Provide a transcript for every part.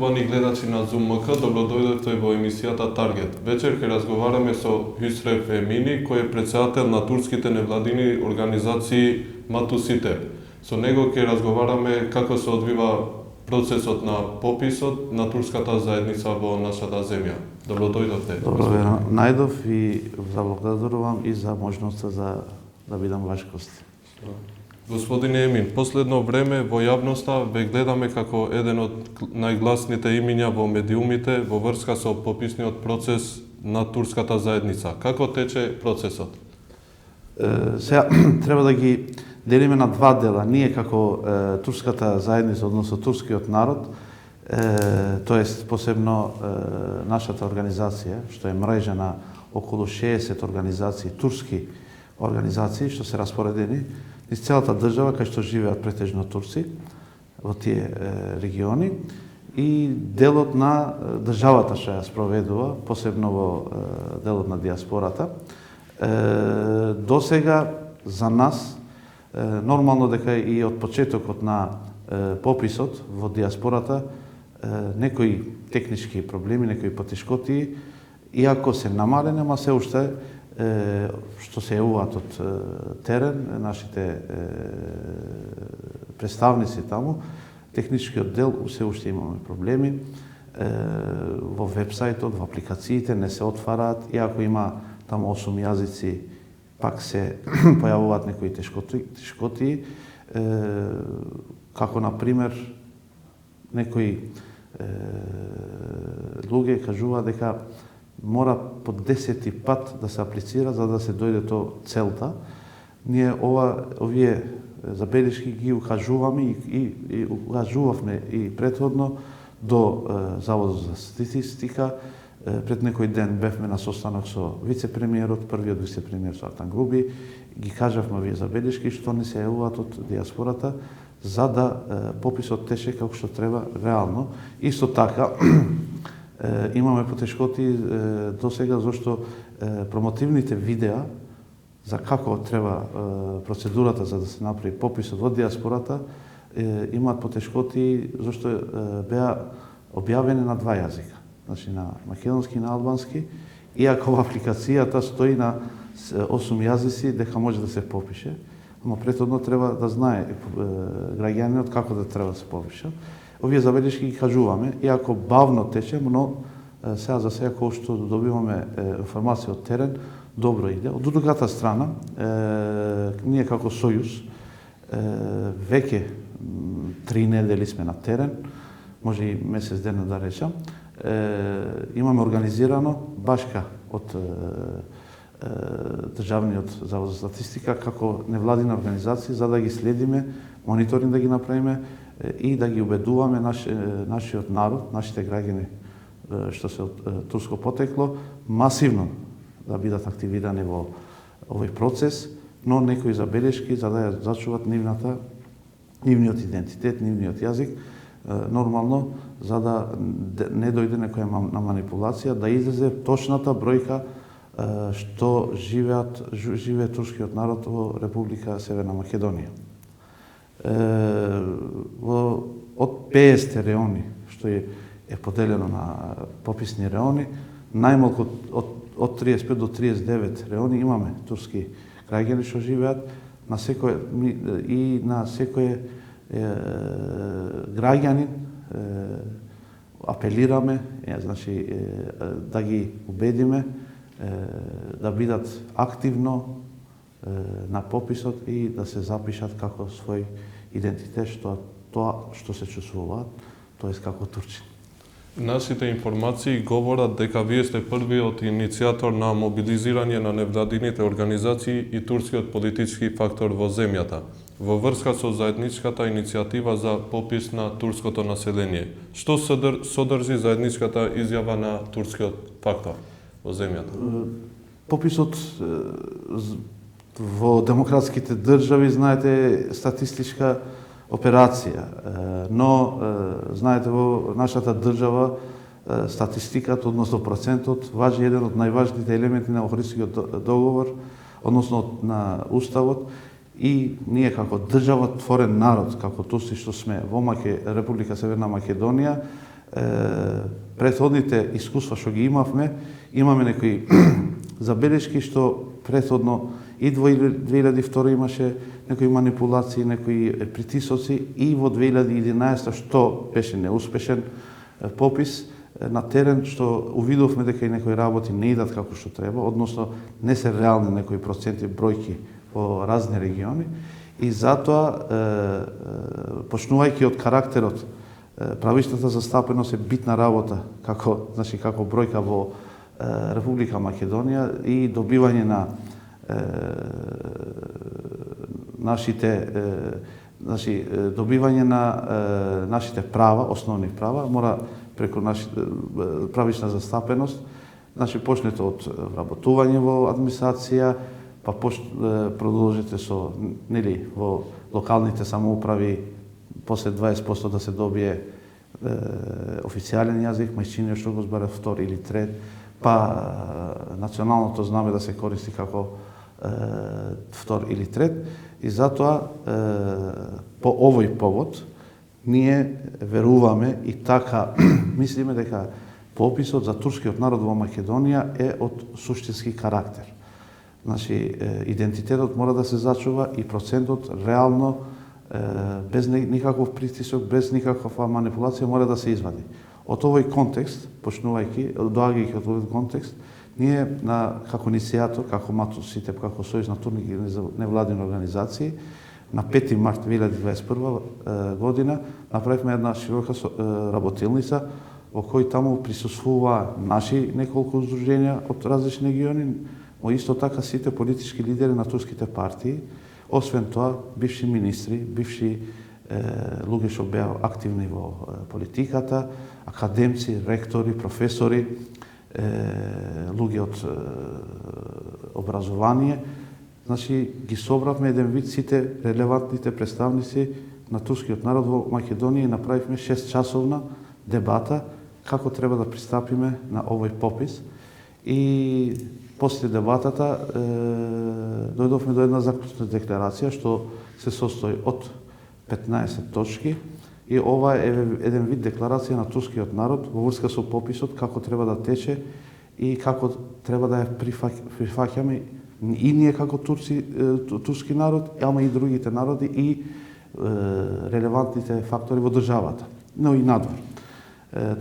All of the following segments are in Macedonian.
Љубовани гледачи на ЗУМК, добродојдовте во емисијата Таргет. Вечер ќе разговараме со Хюсрев Емини, кој е претседател на турските невладини организации Матусите. Со него ќе разговараме како се одвива процесот на пописот на турската заедница во нашата земја. Добродојдовте. Добро ве најдов и заблагодарувам и за можноста да бидам ваш гост. Господине Емин, последно време во јавноста ве гледаме како еден од најгласните имиња во медиумите во врска со пописниот процес на турската заедница. Како тече процесот? Сега треба да ги делиме на два дела. Ние како турската заедница, односно турскиот народ, тоест посебно нашата организација, што е мрежа на околу 60 организации, турски организации, што се распоредени из целата држава, кај што живеат претежно турци во тие региони, и делот на државата што ја спроведува, посебно во делот на диаспората. До сега за нас нормално дека и од почетокот на пописот во диаспората некои технички проблеми, некои потешкоти, иако се намалени, ама се уште што се јавуваат од терен, нашите представници таму, техничкиот дел се уште имаме проблеми. Во вебсајтот, во апликациите не се отвараат, иако има таму 8 јазици, пак се појавуваат некои тешкоти, како на пример некои луѓе кажуваат дека мора по 10 пат да се аплицира за да се дојде до целта. Ние овие забелешки ги укажуваме и укажувавме и претходно до Заводот за статистика. Пред некој ден бевме на состанок со вице-премиерот, првиот вице-премиер со Артан Груби, ги кажавме овие забелешки што не се јавуваат од диаспората, за да пописот тече како што треба реално. Исто така, имаме потешкоти до сега зашто промотивните видеа за како треба процедурата за да се направи пописот во диаспората имаат потешкоти зашто беа објавени на два јазика, значи на македонски и на албански, иако во апликацијата стои на 8 јазици дека може да се попише, ама претhodно треба да знае граѓанинот како да треба да се попише. Овие забелешки ги кажуваме, иако бавно тече, но сега за сега кога што добиваме информација од терен, добро иде. Од другата страна, ние како Сојуз веќе 3 недели сме на терен, може и месец дена да речам, имаме организирано башка од Државниот завод за статистика како невладина организација за да ги следиме, мониторинг да ги направиме и да ги убедуваме нашиот народ, нашите граѓани што се од турско потекло, масивно да бидат активирани во овој процес, но некои забелешки за да ја зачуват нивниот идентитет, нивниот јазик, нормално за да не дојде некоја на манипулација, да излезе точната бројка што живее турскиот народ во Република Северна Македонија. Од 50 реони што е поделено на пописни реони, најмалку од 35 до 39 реони имаме турски граѓани што живеат, на секој граѓанин апелираме, значи да ги убедиме да бидат активно на пописот и да се запишат како свој идентитет, тоа што се чувствуваат, тоест како турци. Нашите информации говорат дека вие сте првиот иницијатор на мобилизирање на невладините организации и турскиот политички фактор во земјата, во врска со заедничката иницијатива за попис на турското население. Што содржи заедничката изјава на турскиот фактор во земјата? Пописот во демократските држави, знаете, статистичка операција, но знаете во нашата држава статистиката, односно процентот, важи еден од најважните елементи на Охридскиот договор, односно на Уставот, и ние како државотворен народ, како турци што сме во Република Северна Македонија, претходните искуства што ги имаме некои забелешки што претходно и 2002 имаше некои манипулации, некои притисоци и во 2011 што беше неуспешен попис на терен, што увидовме дека и некои работи не идат како што треба, односно не се реални некои проценти, бројки во разни региони, и затоа, почнувајќи од карактерот, правичната застапеност е битна работа како бројка во Република Македонија и добивање на нашите права, основни права, мора преку правична застапеност, почнете од вработување во администрација, па продолжите со во локалните самоуправи, после 20% да се добие официјален јазик, мајчиниот што го збере втор или трет, па националното знаме да се користи како втор или трет, и затоа по овој повод ние веруваме и така мислиме дека пописот за турскиот народ во Македонија е од суштински карактер. Идентитетот мора да се зачува и процентот реално, без никаков притисок, без никаква манипулација, мора да се извади. Од овој контекст, доаѓајќи од овој контекст, ние како иницијатор, како МАТУ-СИТЕП, како Сојуз на турски невладини организации, на 5 март 2021 година направивме една широка работилница во кој таму присуствува наши неколку здруженја од различни региони, но исто така сите политички лидери на турските партии, освен тоа бивши министри, бивши луѓе што беа активни во политиката, академци, ректори, професори, луѓе од образование. Ги собравме еден вид сите релевантните представници на турскиот народ во Македонија и направивме 6-часовна дебата како треба да пристапиме на овој попис. И после дебатата дојдовме до една заклучна декларација што се состои од 15 точки, и ова е еден вид декларација на турскиот народ во врска со пописот, како треба да тече и како треба да ја прифаќаме и ние како турски народ, ама и другите народи и релевантните фактори во државата, но и надвор.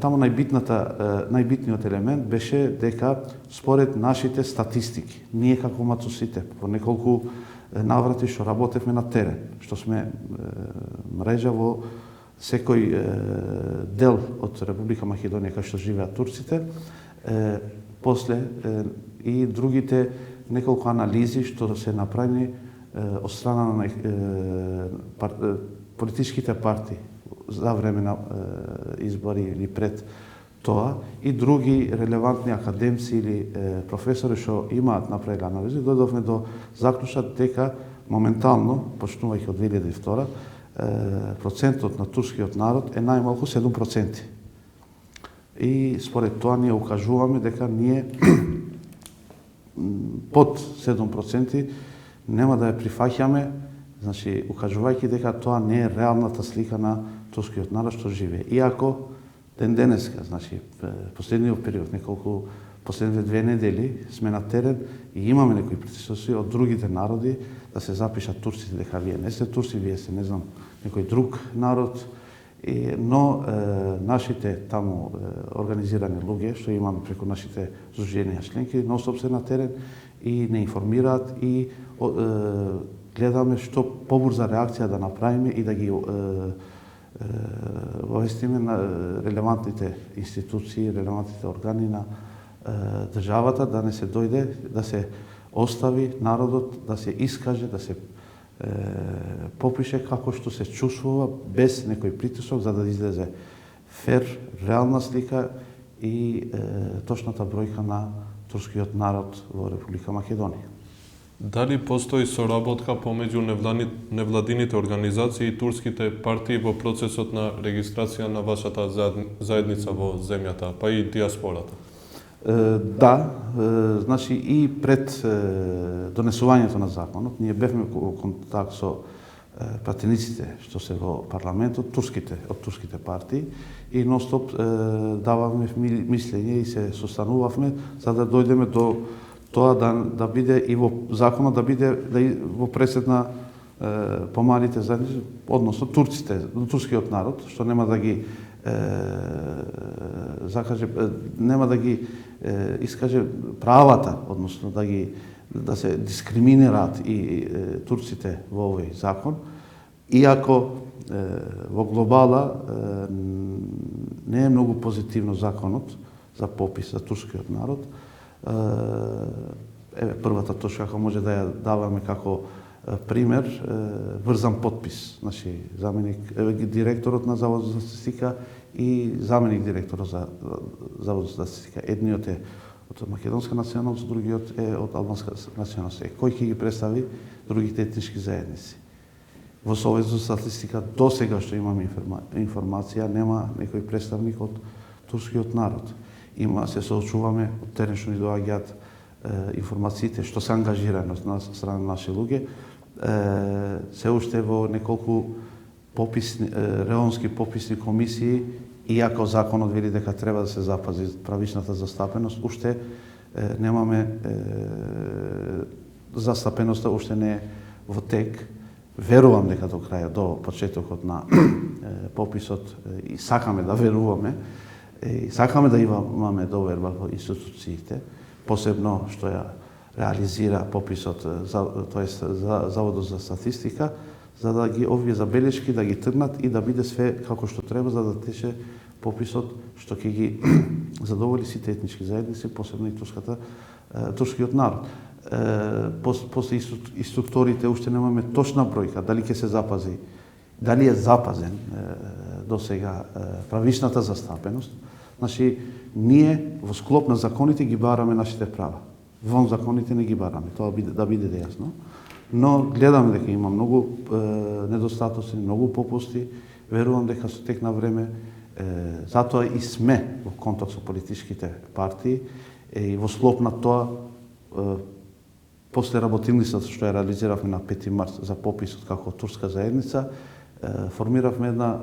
Таму најбитниот елемент беше дека според нашите статистики, ние како МАТУ-СИТЕП по неколку наврати што работевме на терен, што сме мрежа во секој дел од Република Македонија кај што живеат турците, после и другите неколку анализи што се направени од страна на политичките партии за време на избори или пред тоа, и други релевантни академци или професори што имаат направили анализи, дојдовме до заклучок дека моментално, почнувајќи од 2002, процентот на турскиот народ е најмалку 7%. И според тоа ние укажуваме дека ние под 7% нема да ја прифаќаме, укажувајќи дека тоа не е реалната слика на турскиот народ што живее. Иако ден денеска, последниот период, последните 2 недели сме на терен и имаме некои притисоци од другите народи да се запишат турците дека вие не сте турци, вие сте, не знам, некој друг народ, но нашите таму организирани луѓе што имаме преку нашите здруженија членки нон-стоп се на терен и не информираат и гледаме што побрза реакција да направиме и да ги обавестиме на релевантните институции, релевантните органи на државата, да не се дојде, да се остави народот да се искаже, да се попише како што се чувствува, без некој притисок, за да излезе фер, реална слика и точната бројка на турскиот народ во Република Македонија. Дали постои соработка помеѓу невладините организации и турските партии во процесот на регистрација на вашата заедница во земјата, па и диаспората? Да, и пред донесувањето на законот, ние бевме во контакт со пратениците што се во парламентот, од турските партии, и нон-стоп дававме мислење и се состанувавме за да дојдеме до тоа да биде и во законот да биде во пресед на помалите заедници, односно турскиот народ, што нема да ги закаже, нема да ги искаже правата, односно да се дискриминираат и турците во овој закон, иако во глобала не е многу позитивно законот за попис за турскиот народ. Првата точка како може да ја даваме како пример, врзан подпис. Значи, директорот на Заводот за статистика и заменик директорот за Заводот за статистика. Едниот е од македонска националност, другиот е од албанска националност. Кој ќе ги представи другите етнички заедници? Во Советот за статистика досега што имаме информација, нема некој представник од турскиот народ. Се соочуваме од терен што ни доаѓаат информациите што се ангажирани на страна на наши луѓе, се уште во неколку реонски пописни комисии, иако законот вели дека треба да се запази правичната застапеност, уште немаме застапеноста, уште не е во тек. Верувам дека до крај, до почетокот на пописот, и сакаме да веруваме, и сакаме да имаме доверба во институциите, посебно што ја реализира пописот, тоест Заводот за статистика, за да ги овие забелешки да ги тргнат и да биде све како што треба, за да тече пописот што ќе ги задоволи сите етнички заедници, посебно и турскиот народ. После инструкторите уште немаме точна бројка, дали ќе се запази, дали е запазен до сега правичната застапеност. Значи, ние во склоп на законите ги бараме нашите права. Вон законите не ги бараме, тоа да биде јасно. Но гледаме дека има многу недостатоци, многу попусти. Верувам дека со тек на време, затоа и сме во контакт со политичките партии и во склоп на тоа после работилницата што ја реализиравме на 5 март за пописот како турска заедница, формиравме едно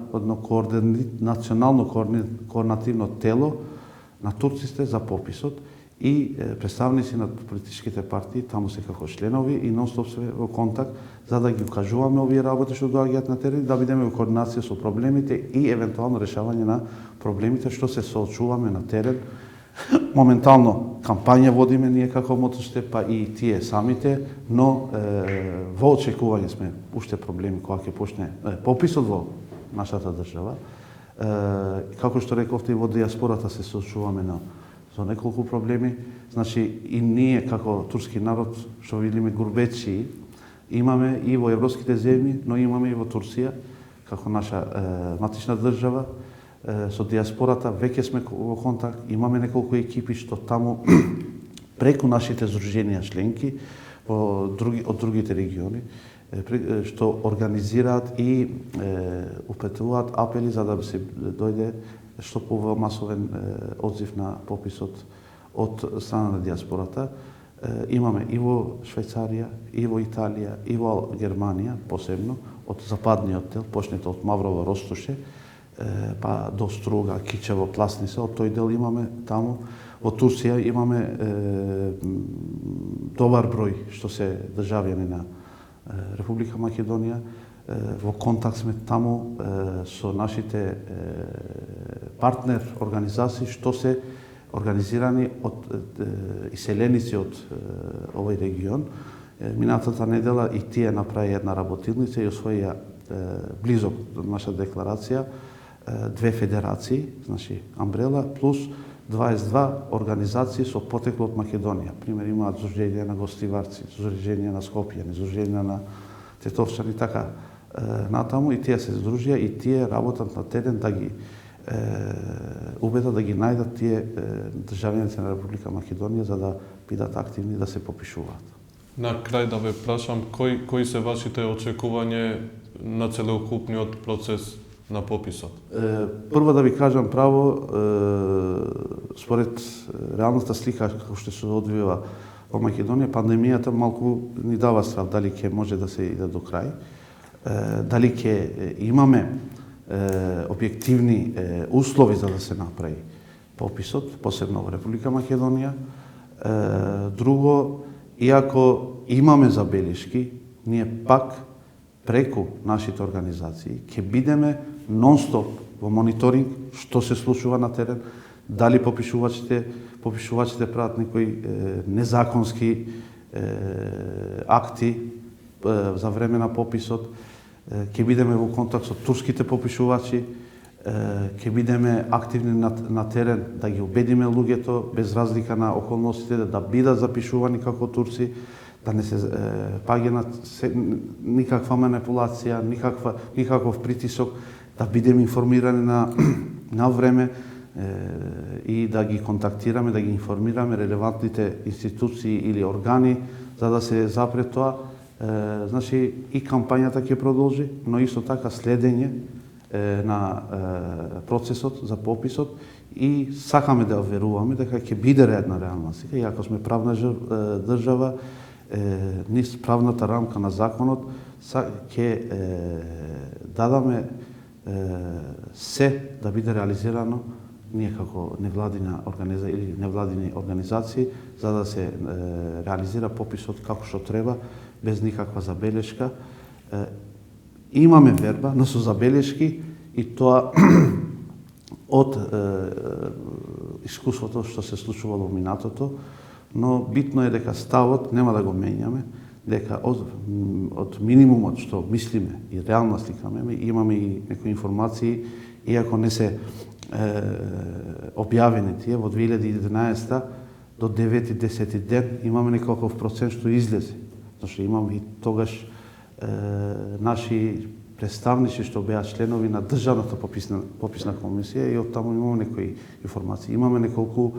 национално координативно тело на турците за пописот и представници на политичките партии, таму се како членови и нон-стоп се во контакт за да ги укажуваме овие работи што доаѓаат на терен, да бидеме во координација со проблемите и евентуално решавање на проблемите што се соочуваме на терен. Моментално кампања водиме ние како Мотостеп, па и тие самите, но во очекување сме уште проблеми кога ќе почне пописот во нашата држава. Како што рековте, и во диаспората се соочуваме со неколку проблеми. Значи, и ние како турски народ, што видиме гурбечи, имаме и во европските земји, но имаме и во Турција, како наша матична држава. Со диаспората веќе сме во контакт, имаме неколку екипи што таму преку нашите здруженија членки од другите региони, што организираат и упретуваат апели за да се дојде што помасовен одзив на пописот од страна на диаспората. Имаме и во Швајцарија, и во Италија, и во Германија, посебно, од западниот дел, почнете од Маврово, Ростуше, па до Струга, Кичево, Пласница, од тој дел имаме таму. Во Турција имаме добар број што се државјани на Република Македонија. Во контакт сме таму со нашите партнер организации што се организирани од иселеници од овој регион. Минатата недела и тие направи една работилница и освоија близо до наша декларација 2 федерации, значи Амбрела, плюс 22 организации со потекло од Македонија. Пример, имаат Здружение на гостиварци, Здружение на Скопјани, Здружение на Тетовчани, така натаму, и тие се здружија и тие работат на терен да ги убедат да ги најдат тие државјаните на Република Македонија за да бидат активни да се попишуваат. На крај да ве прашам, кои се вашите очекување на целокупниот процес на пописот? Прво да ви кажам право, според реалната слика како што се одвива во Македонија, пандемијата малку ни дава страв дали ќе може да се иде до крај. дали ќе имаме објективни услови за да се направи пописот, посебно во Република Македонија. Друго, иако имаме забелешки, ние пак преку нашите организации ќе бидеме нон-стоп во мониторинг што се случува на терен, дали попишувачите прават некои незаконски акти за време на пописот, ќе бидеме во контакт со турските попишувачи, ќе бидеме активни на терен да ги убедиме луѓето без разлика на околностите да бидат запишувани како турци, да не се паѓа на никаква манипулација, никаков притисок, да бидеме информирани на време и да ги контактираме, да ги информираме релевантните институции или органи за да се запре тоа. Значи и кампањата ќе продолжи, но исто така следење на процесот за пописот и сакаме да веруваме дека ќе биде редна реална слика, иако сме правна држава, низ правната рамка на законот ќе дадаме се да биде реализирано ние како невладини организации за да се реализира пописот како што треба, без никаква забелешка. Имаме верба, но со забелешки и тоа од искуството што се случувало во минатото, но битно е дека ставот нема да го менјаме, дека од минимумот што мислиме и реална слика имаме и некои информации, иако не се објавени тие, во 2011 до 9-10 ден имаме некаков процент што излезе. Зашто имаме и тогаш наши представници што беа членови на Државната пописна комисија и од таму имаме некои информации. Имаме неколку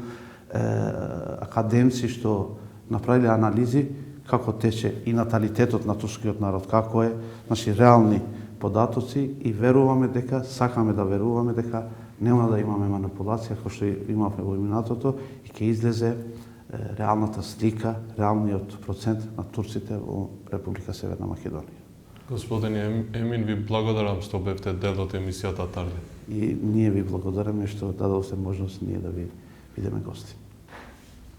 академци што направиле анализи како тече и наталитетот на турскиот народ, како е, значи реални податоци и веруваме дека, сакаме да веруваме дека нема да имаме манипулација кој што имавме во минатото и ќе излезе реалната слика, реалниот процент на турците во Република Северна Македонија. Господин Емин, ви благодарам што бевте дел од емисијата Таргет. И ние ви благодараме што дадовте можност ние да ви бидеме гости.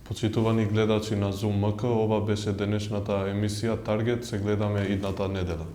Почитувани гледачи на Zoom МК, ова беше денешната емисија Таргет, се гледаме идната недела.